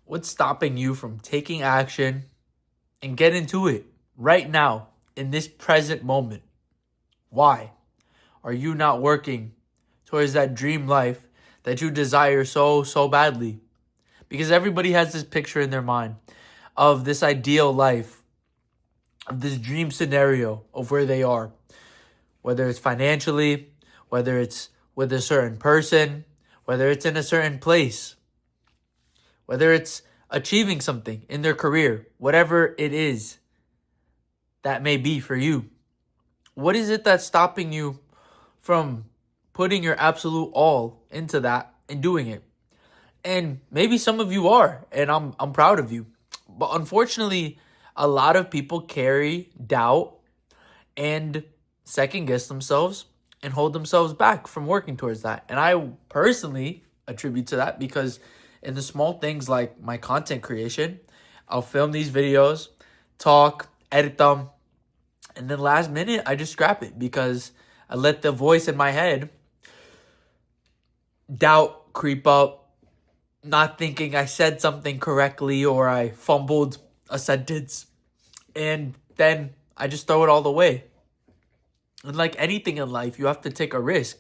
What's stopping you from taking action and get into it right now in this present moment? Why are you not working towards that dream life that you desire so badly? Because everybody has this picture in their mind of this ideal life, of this dream scenario of where they are, whether it's financially, whether it's with a certain person, whether it's in a certain place, whether it's achieving something in their career, whatever it is that may be for you. What is it that's stopping you from putting your absolute all into that and doing it? And maybe some of you are, and I'm proud of you. But unfortunately, a lot of people carry doubt and second guess themselves and hold themselves back from working towards that. And I personally attribute to that because in the small things like my content creation, I'll film these videos, talk, edit them, and then last minute I just scrap it because I let the voice in my head doubt creep up, not thinking I said something correctly or I fumbled a sentence, and then I just throw it all away. And like anything in life, you have to take a risk.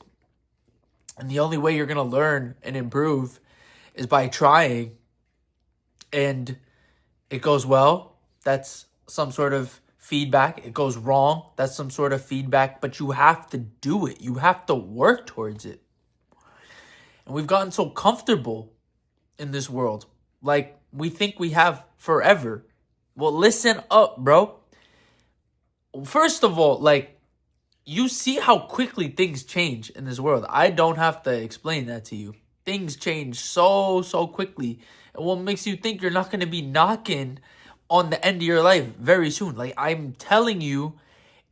And the only way you're going to learn and improve is by trying. And it goes well, that's some sort of feedback. It goes wrong, that's some sort of feedback. But you have to do it. You have to work towards it. And we've gotten so comfortable in this world. Like, we think we have forever. Well, listen up, bro. First of all, like, you see how quickly things change in this world. I don't have to explain that to you. Things change so quickly. And what makes you think you're not going to be knocking on the end of your life very soon? Like, I'm telling you,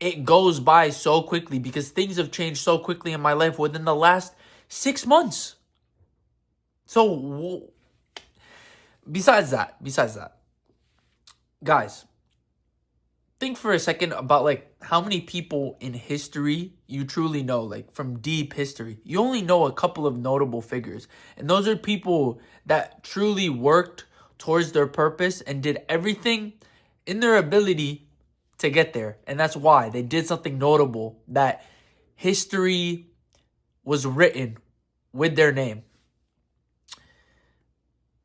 it goes by so quickly because things have changed so quickly in my life within the last 6 months. So, besides that, guys, think for a second about like how many people in history you truly know, like from deep history. You only know a couple of notable figures, and those are people that truly worked towards their purpose and did everything in their ability to get there. And that's why they did something notable that history was written with their name.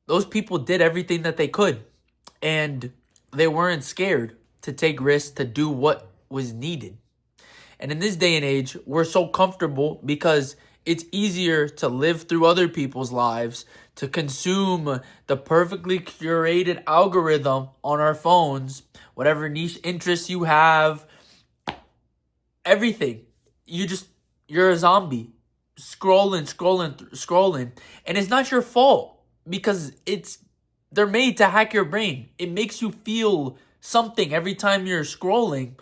Those people did everything that they could, and they weren't scared to take risks, to do what was needed. And in this day and age, we're so comfortable because it's easier to live through other people's lives, to consume the perfectly curated algorithm on our phones, whatever niche interests you have, everything. You're a zombie, scrolling. And it's not your fault because they're made to hack your brain. It makes you feel something every time you're scrolling,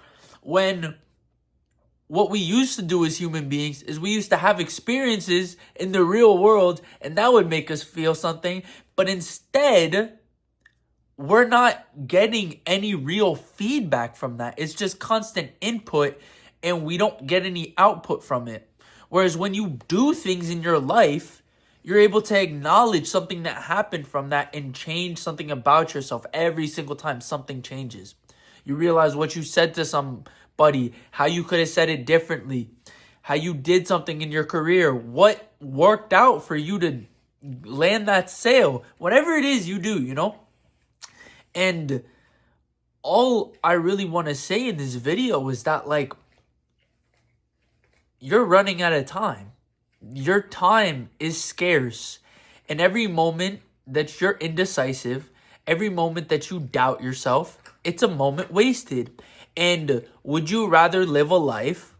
when what we used to do as human beings is we used to have experiences in the real world, and that would make us feel something. But instead, we're not getting any real feedback from that. It's just constant input, and we don't get any output from it. Whereas when you do things in your life, you're able to acknowledge something that happened from that and change something about yourself every single time something changes. You realize what you said to somebody, how you could have said it differently, how you did something in your career, what worked out for you to land that sale, whatever it is you do, And all I really want to say in this video is that, like, you're running out of time. Your time is scarce. And every moment that you're indecisive, every moment that you doubt yourself, it's a moment wasted. And would you rather live a life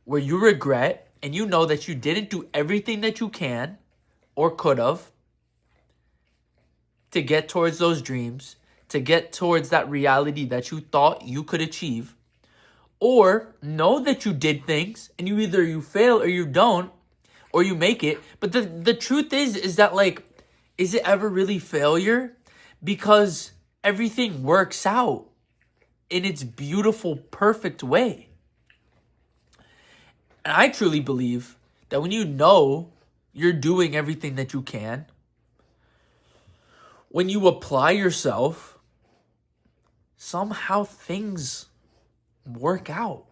where you regret and you know that you didn't do everything that you can or could have to get towards those dreams, to get towards that reality that you thought you could achieve? Or know that you did things and either you fail or you don't, or you make it. But the truth is that, like, is it ever really failure? Because everything works out in its beautiful, perfect way. And I truly believe that when you know you're doing everything that you can, when you apply yourself, somehow things work out.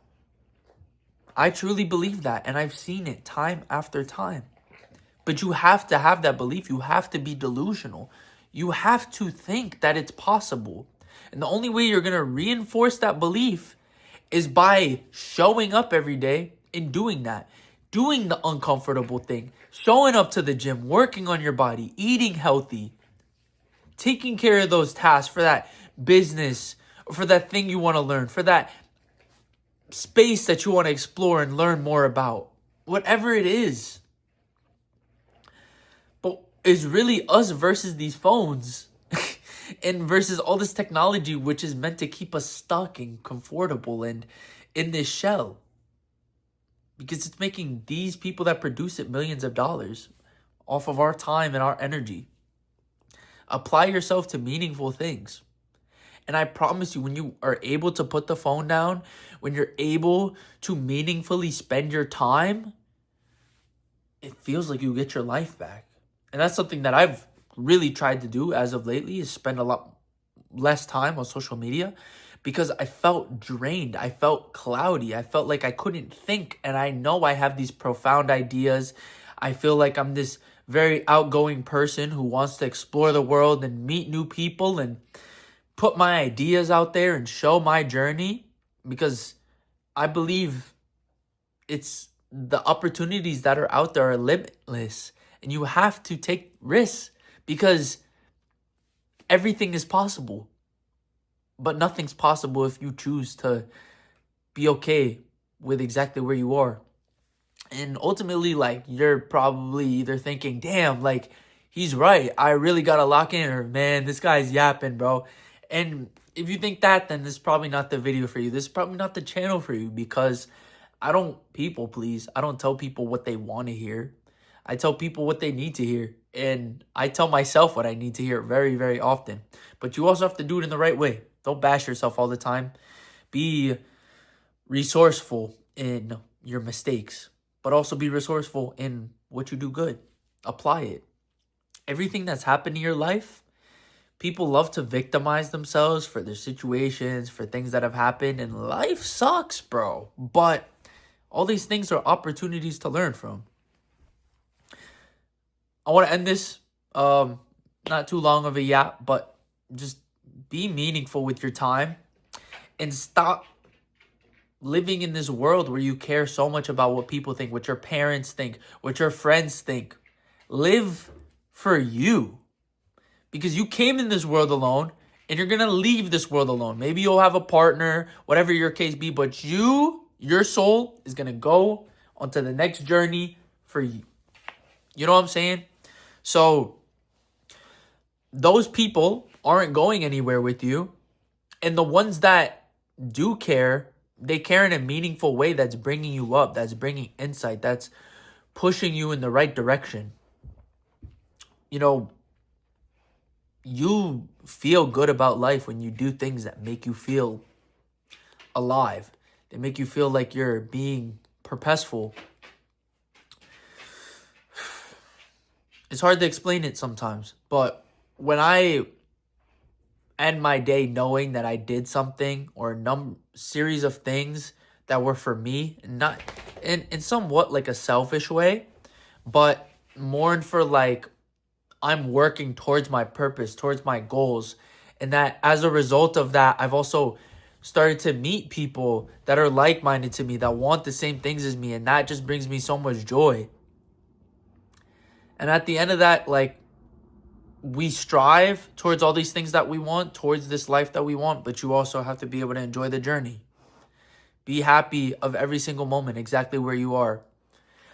I truly believe that, and I've seen it time after time. But you have to have that belief. You have to be delusional. You have to think that it's possible. And the only way you're going to reinforce that belief is by showing up every day and doing that. Doing the uncomfortable thing. Showing up to the gym, working on your body, eating healthy, taking care of those tasks for that business, or for that thing you want to learn, for that space that you want to explore and learn more about. Whatever it is. But it's really us versus these phones. And versus all this technology, which is meant to keep us stuck and comfortable and in this shell. Because it's making these people that produce it millions of dollars off of our time and our energy. Apply yourself to meaningful things. And I promise you, when you are able to put the phone down, when you're able to meaningfully spend your time, it feels like you get your life back. And that's something that I've really tried to do as of lately, is spend a lot less time on social media, because I felt drained. I felt cloudy. I felt like I couldn't think. And I know I have these profound ideas. I feel like I'm this very outgoing person who wants to explore the world and meet new people and put my ideas out there and show my journey, because I believe it's the opportunities that are out there are limitless, and you have to take risks, because everything is possible. But nothing's possible if you choose to be okay with exactly where you are. And ultimately, like, you're probably either thinking, damn, like, he's right. I really got to lock in, or man, this guy's yapping, bro. And if you think that, then this is probably not the video for you. This is probably not the channel for you, because I don't people please. I don't tell people what they want to hear. I tell people what they need to hear. And I tell myself what I need to hear very, very often. But you also have to do it in the right way. Don't bash yourself all the time. Be resourceful in your mistakes, but also be resourceful in what you do good. Apply it. Everything that's happened in your life, people love to victimize themselves for their situations, for things that have happened, and life sucks, bro. But all these things are opportunities to learn from. I want to end this, not too long of a yap, but just be meaningful with your time and stop living in this world where you care so much about what people think, what your parents think, what your friends think. Live for you, because you came in this world alone and you're going to leave this world alone. Maybe you'll have a partner, whatever your case be, but your soul is going to go onto the next journey for you. You know what I'm saying? So those people aren't going anywhere with you. And the ones that do care, they care in a meaningful way that's bringing you up, that's bringing insight, that's pushing you in the right direction. You know, you feel good about life when you do things that make you feel alive. They make you feel like you're being purposeful. It's hard to explain it sometimes, but when I end my day knowing that I did something or a series of things that were for me, not in somewhat like a selfish way, but more for like I'm working towards my purpose, towards my goals, and that as a result of that, I've also started to meet people that are like-minded to me, that want the same things as me, and that just brings me so much joy. And at the end of that, like, we strive towards all these things that we want, towards this life that we want, but you also have to be able to enjoy the journey. Be happy of every single moment, exactly where you are.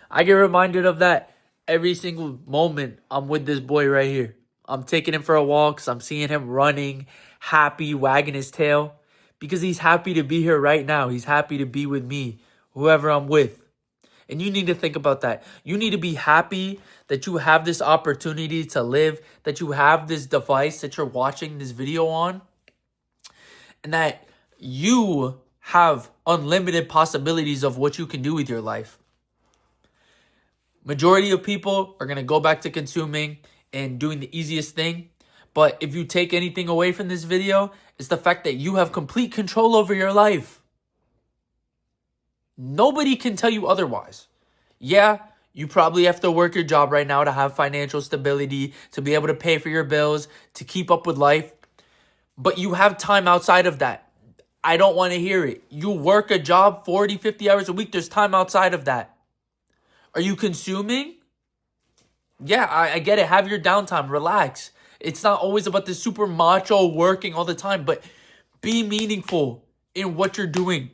I get reminded of that every single moment I'm with this boy right here. I'm taking him for a walk, so I'm seeing him running, happy, wagging his tail, because he's happy to be here right now. He's happy to be with me, whoever I'm with. And you need to think about that. You need to be happy that you have this opportunity to live, that you have this device that you're watching this video on, and that you have unlimited possibilities of what you can do with your life. Majority of people are going to go back to consuming and doing the easiest thing, But if you take anything away from this video, it's the fact that you have complete control over your life. Nobody can tell you otherwise. Yeah, you probably have to work your job right now to have financial stability, to be able to pay for your bills, to keep up with life. But you have time outside of that. I don't want to hear it. You work a job 40, 50 hours a week. There's time outside of that. Are you consuming? Yeah, I get it. Have your downtime. Relax. It's not always about the super macho working all the time, but be meaningful in what you're doing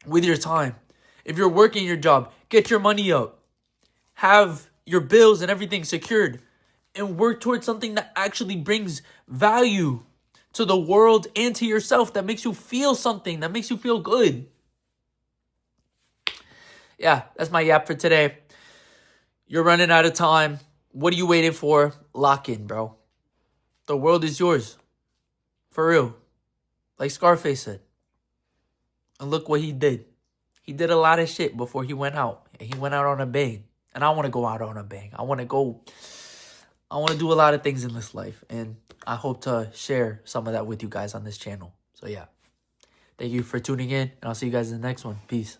with your time. If you're working your job, get your money up. Have your bills and everything secured. And work towards something that actually brings value to the world and to yourself, that makes you feel something, that makes you feel good. Yeah, that's my yap for today. You're running out of time. What are you waiting for? Lock in, bro. The world is yours. For real. Like Scarface said. And look what he did. He did a lot of shit before he went out. And he went out on a bang. And I want to go out on a bang. I want to do a lot of things in this life. And I hope to share some of that with you guys on this channel. So yeah. Thank you for tuning in. And I'll see you guys in the next one. Peace.